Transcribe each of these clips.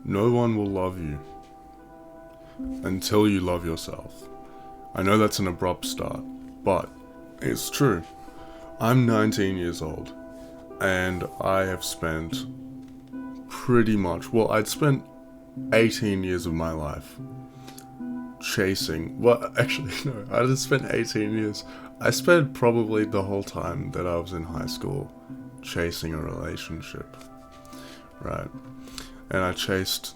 No one will love you until you love yourself. I know that's an abrupt start, but it's true. I'm 19 years old, and I have spent I'd spent 18 years of my life chasing. Well, actually, no, I didn't spend 18 years. I spent probably the whole time that I was in high school chasing a relationship, right? And I chased,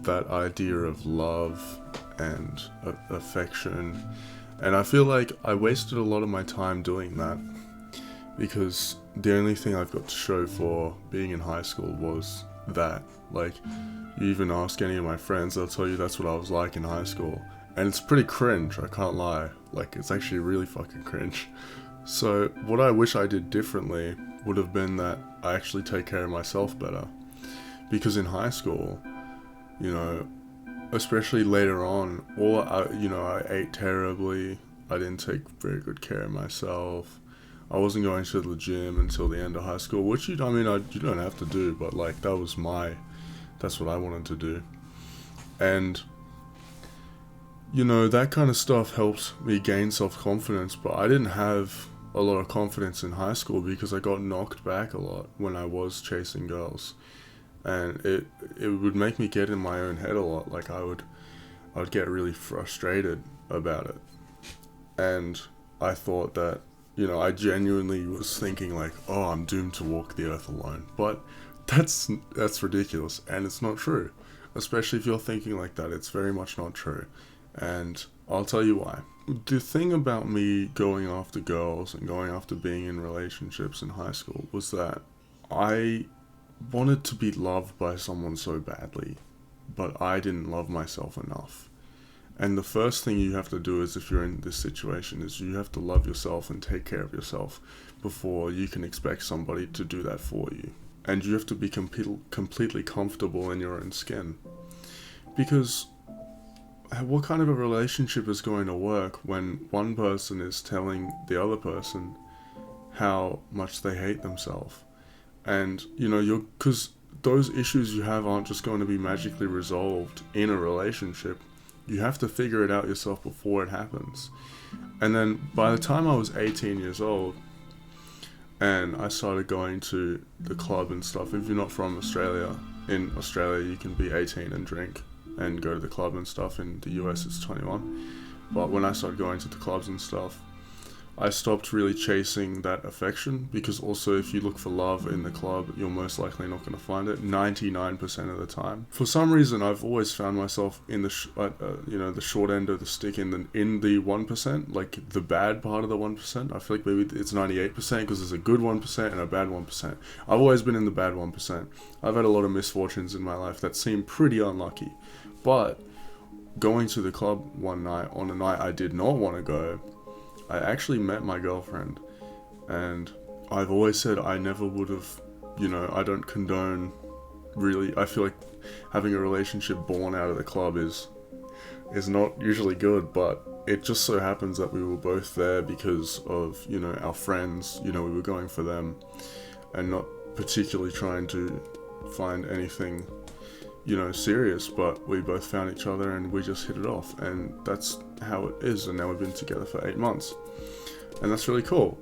that idea of love and affection. And I feel like I wasted a lot of my time doing that because the only thing I've got to show for being in high school was that. Like, you even ask any of my friends, they'll tell you that's what I was like in high school. And it's pretty cringe, I can't lie. Like, it's actually really fucking cringe. So, what I wish I did differently would have been that I actually take care of myself better. Because in high school, especially later on, I ate terribly. I didn't take very good care of myself. I wasn't going to the gym until the end of high school, which you don't have to do, but like that's what I wanted to do. And that kind of stuff helped me gain self-confidence, but I didn't have a lot of confidence in high school because I got knocked back a lot when I was chasing girls. And it would make me get in my own head a lot. Like I'd get really frustrated about it. And I thought that, I genuinely was thinking like, oh, I'm doomed to walk the earth alone. But that's ridiculous, and it's not true. Especially if you're thinking like that, it's very much not true. And I'll tell you why. The thing about me going after girls and going after being in relationships in high school was that I wanted to be loved by someone so badly, but I didn't love myself enough. And the first thing you have to do is, if you're in this situation, is you have to love yourself and take care of yourself before you can expect somebody to do that for you. And you have to be completely comfortable in your own skin. Because what kind of a relationship is going to work when one person is telling the other person how much they hate themselves? And, because those issues you have aren't just going to be magically resolved in a relationship. You have to figure it out yourself before it happens. And then by the time I was 18 years old, and I started going to the club and stuff, if you're not from Australia, in Australia you can be 18 and drink and go to the club and stuff. In the US it's 21. But when I started going to the clubs and stuff, I stopped really chasing that affection, because also if you look for love in the club, you're most likely not going to find it 99% of the time. For some reason, I've always found myself in the the short end of the stick in the 1%, like the bad part of the 1%. I feel like maybe it's 98% because there's a good 1% and a bad 1%. I've always been in the bad 1%. I've had a lot of misfortunes in my life that seem pretty unlucky, but going to the club one night on a night I did not want to go, I actually met my girlfriend, and I've always said I never would have, I don't condone really. I feel like having a relationship born out of the club is not usually good, but it just so happens that we were both there because of, our friends, we were going for them and not particularly trying to find anything, serious, but we both found each other and we just hit it off, and that's how it is. And now we've been together for 8 months, and that's really cool.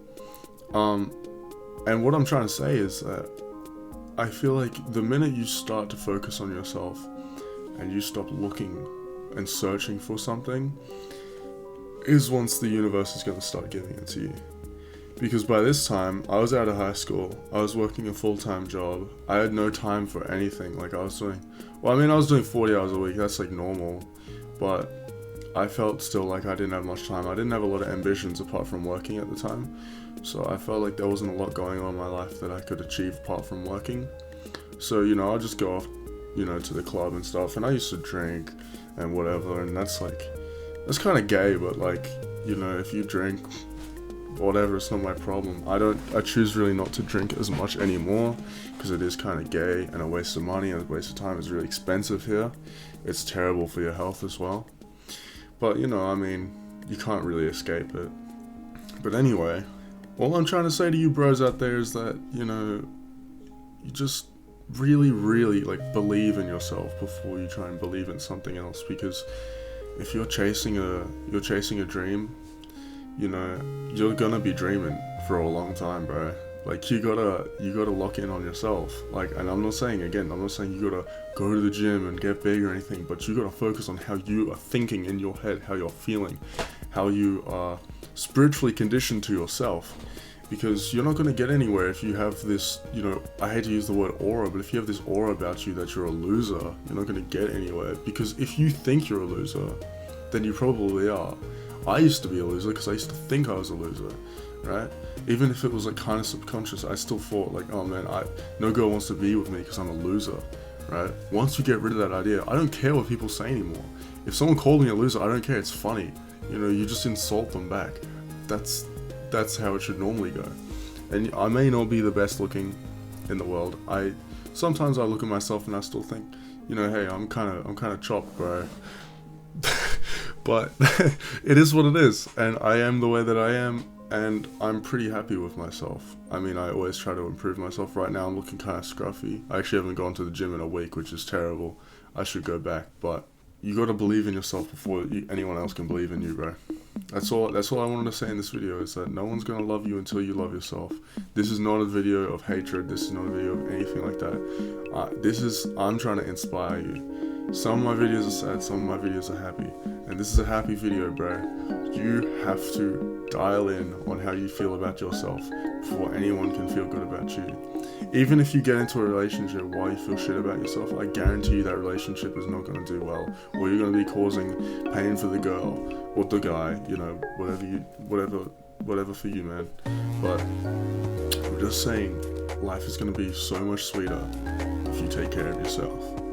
And what I'm trying to say is that I feel like the minute you start to focus on yourself and you stop looking and searching for something is once the universe is going to start giving it to you. Because by this time, I was out of high school, I was working a full-time job, I had no time for anything. Like I was doing 40 hours a week, that's like normal, but I felt still like I didn't have much time. I didn't have a lot of ambitions apart from working at the time, so I felt like there wasn't a lot going on in my life that I could achieve apart from working. So, I'd just go off, to the club and stuff, and I used to drink and whatever, and that's kind of gay, but like, if you drink, whatever, it's not my problem. I choose really not to drink as much anymore because it is kind of gay and a waste of money and a waste of time. It's really expensive here. It's terrible for your health as well. But, you can't really escape it. But anyway, all I'm trying to say to you bros out there is that, you just really like believe in yourself before you try and believe in something else, because if you're chasing a dream, you know, you're gonna be dreaming for a long time, bro. Like you gotta lock in on yourself. Like, and I'm not saying you gotta go to the gym and get big or anything, but you gotta focus on how you are thinking in your head, how you're feeling, how you are spiritually conditioned to yourself. Because you're not going to get anywhere if you have this, you know, I hate to use the word aura, but if you have this aura about you that you're a loser, you're not going to get anywhere. Because if you think you're a loser, then you probably are. I used to be a loser because I used to think I was a loser, right? Even if it was like kind of subconscious, I still thought like, oh man, no girl wants to be with me because I'm a loser, right? Once you get rid of that idea, I don't care what people say anymore. If someone called me a loser, I don't care, it's funny. You know, you just insult them back. That's how it should normally go. And I may not be the best looking in the world. Sometimes I look at myself and I still think, you know, hey, I'm kind of chopped, bro. But it is what it is, and I am the way that I am, and I'm pretty happy with myself. I mean, I always try to improve myself. Right now I'm looking kind of scruffy. I actually haven't gone to the gym in a week, which is terrible. I should go back, but you got to believe in yourself before anyone else can believe in you, bro. That's all I wanted to say in this video, is that no one's going to love you until you love yourself. This is not a video of hatred. This is not a video of anything like that. I'm trying to inspire you. Some of my videos are sad, some of my videos are happy. And this is a happy video, bro. You have to dial in on how you feel about yourself before anyone can feel good about you. Even if you get into a relationship while you feel shit about yourself, I guarantee you that relationship is not going to do well, or you're going to be causing pain for the girl or the guy, you know, whatever for you, man. But I'm just saying, life is going to be so much sweeter if you take care of yourself.